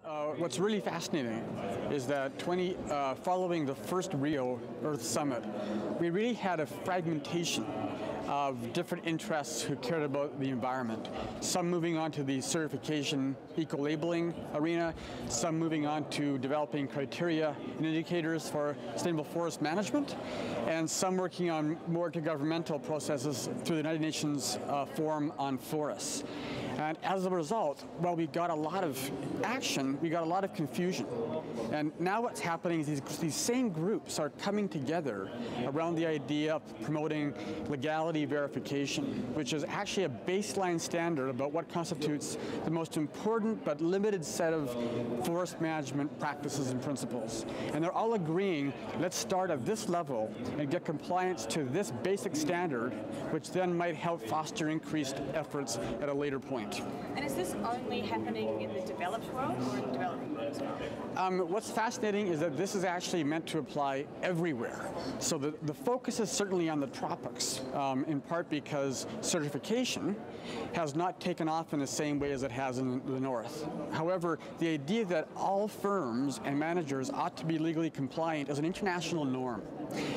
What's really fascinating is that following the first Rio Earth Summit, we really had a fragmentation of different interests who cared about the environment. Some moving on to the certification eco-labeling arena, some moving on to developing criteria and indicators for sustainable forest management, and some working on more intergovernmental processes through the United Nations Forum on Forests. And as a result, while we got a lot of action, we got a lot of confusion. And now what's happening is these same groups are coming together around the idea of promoting legality verification, which is actually a baseline standard about what constitutes the most important but limited set of forest management practices and principles. And they're all agreeing, let's start at this level and get compliance to this basic standard, which then might help foster increased efforts at a later point. And is this only happening in the developed world or in the developing world as well? What's fascinating is that this is actually meant to apply everywhere. So the focus is certainly on the tropics, in part because certification has not taken off in the same way as it has in the north. However, the idea that all firms and managers ought to be legally compliant is an international norm.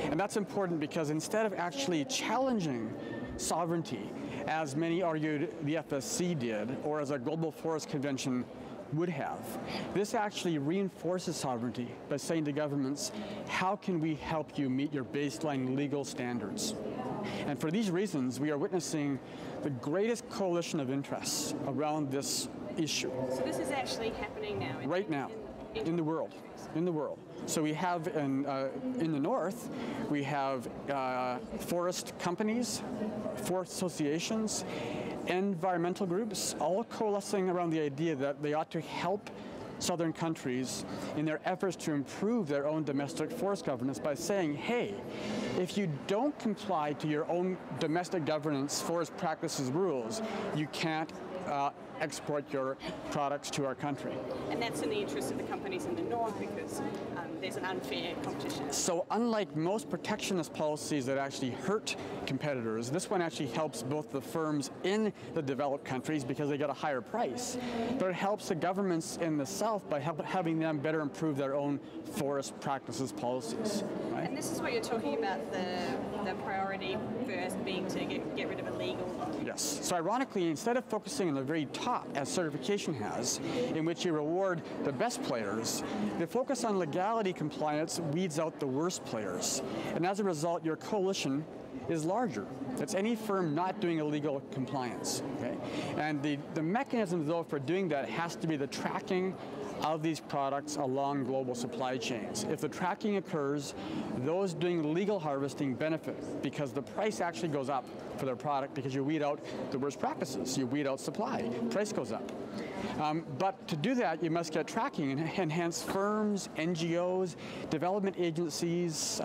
And that's important because instead of actually challenging sovereignty, as many argued the FSC did, or as a Global Forest Convention would have, this actually reinforces sovereignty by saying to governments, how can we help you meet your baseline legal standards? And for these reasons, we are witnessing the greatest coalition of interests around this issue. So this is actually happening now? Right now, in the world. In the world. So we have in the north, we have forest companies, forest associations, environmental groups, all coalescing around the idea that they ought to help southern countries in their efforts to improve their own domestic forest governance by saying, hey, if you don't comply to your own domestic governance forest practices rules, you can't export your products to our country. And that's in the interest of the companies in the north because there's an unfair competition. So unlike most protectionist policies that actually hurt competitors, this one actually helps both the firms in the developed countries because they get a higher price, but it helps the governments in the south by having them better improve their own forest practices policies. Right? And this is what you're talking about, the priority first being to get rid of illegal. Yes. So ironically, instead of focusing on the very top, as certification has, in which you reward the best players, the focus on legality compliance weeds out the worst players. And as a result, your coalition is larger. It's any firm not doing illegal compliance. Okay? And the mechanism, though, for doing that has to be the tracking of these products along global supply chains. If the tracking occurs, those doing legal harvesting benefit because the price actually goes up for their product because you weed out the worst practices. You weed out supply, price goes up. But to do that, you must get tracking, and hence firms, NGOs, development agencies,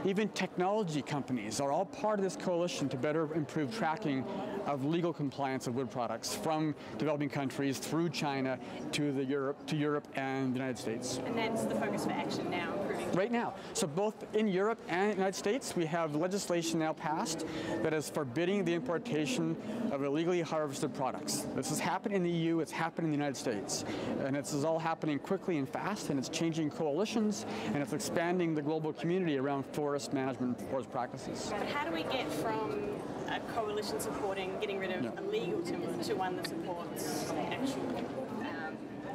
even technology companies are all part of this coalition to better improve tracking of legal compliance of wood products from developing countries through China to Europe and the United States. And that's the focus for action now, improving. Right now. So both in Europe and the United States, we have legislation now passed that is forbidding the importation of illegally harvested products. This has happened in the EU, it's happened in the United States. And this is all happening quickly and fast, and it's changing coalitions, and it's expanding the global community around forest management and forest practices. But how do we get from a coalition supporting getting rid of illegal timber to one that supports actual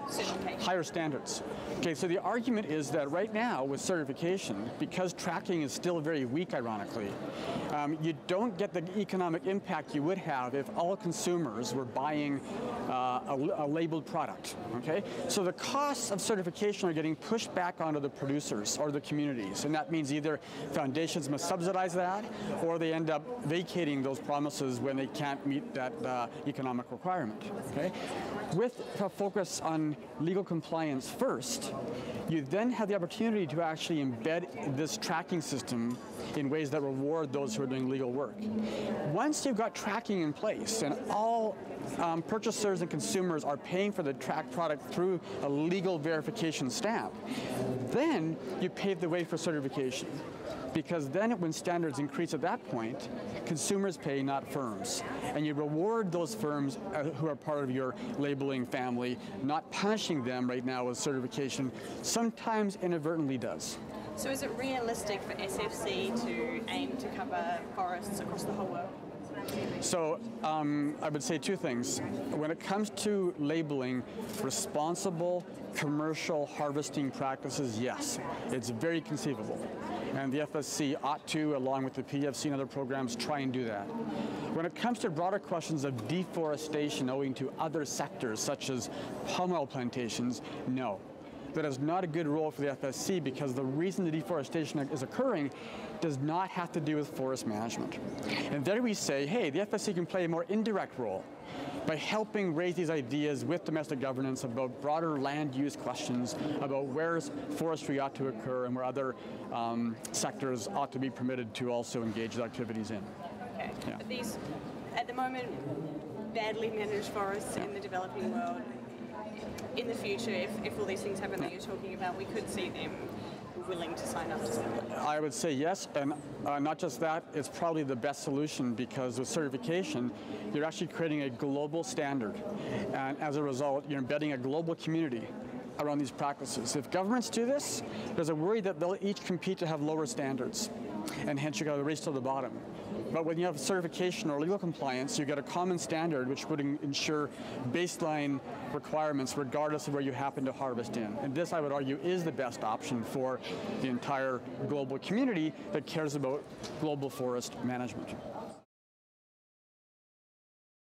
certification? Higher standards. Okay, so the argument is that right now with certification, because tracking is still very weak, ironically, you don't get the economic impact you would have if all consumers were buying a labeled product. Okay, so the costs of certification are getting pushed back onto the producers or the communities, and that means either foundations must subsidize that, or they end up vacating those promises when they can't meet that economic requirement. Okay, with a focus on legal compliance first, you then have the opportunity to actually embed this tracking system in ways that reward those who are doing legal work. Once you've got tracking in place and all purchasers and consumers are paying for the tracked product through a legal verification stamp, then you pave the way for certification. Because then when standards increase at that point, consumers pay, not firms. And you reward those firms who are part of your labeling family, not punishing them right now with certification, sometimes inadvertently does. So is it realistic for SFC to aim to cover forests across the whole world? So I would say two things. When it comes to labeling responsible commercial harvesting practices, yes, it's very conceivable. And the FSC ought to, along with the PFC and other programs, try and do that. When it comes to broader questions of deforestation owing to other sectors, such as palm oil plantations, no. That is not a good role for the FSC, because the reason the deforestation is occurring does not have to do with forest management. And there we say, hey, the FSC can play a more indirect role by helping raise these ideas with domestic governance about broader land use questions, about where forestry ought to occur and where other sectors ought to be permitted to also engage the activities in. Okay, yeah. But these, at the moment, badly managed forests in the developing world, in the future, if all these things happen that you're talking about, we could see them willing to sign up to something? I would say yes, and not just that, it's probably the best solution, because with certification, you're actually creating a global standard. And as a result, you're embedding a global community around these practices. If governments do this, there's a worry that they'll each compete to have lower standards, and hence you got to race to the bottom. But when you have certification or legal compliance, you get a common standard which would ensure baseline requirements regardless of where you happen to harvest in. And this, I would argue, is the best option for the entire global community that cares about global forest management.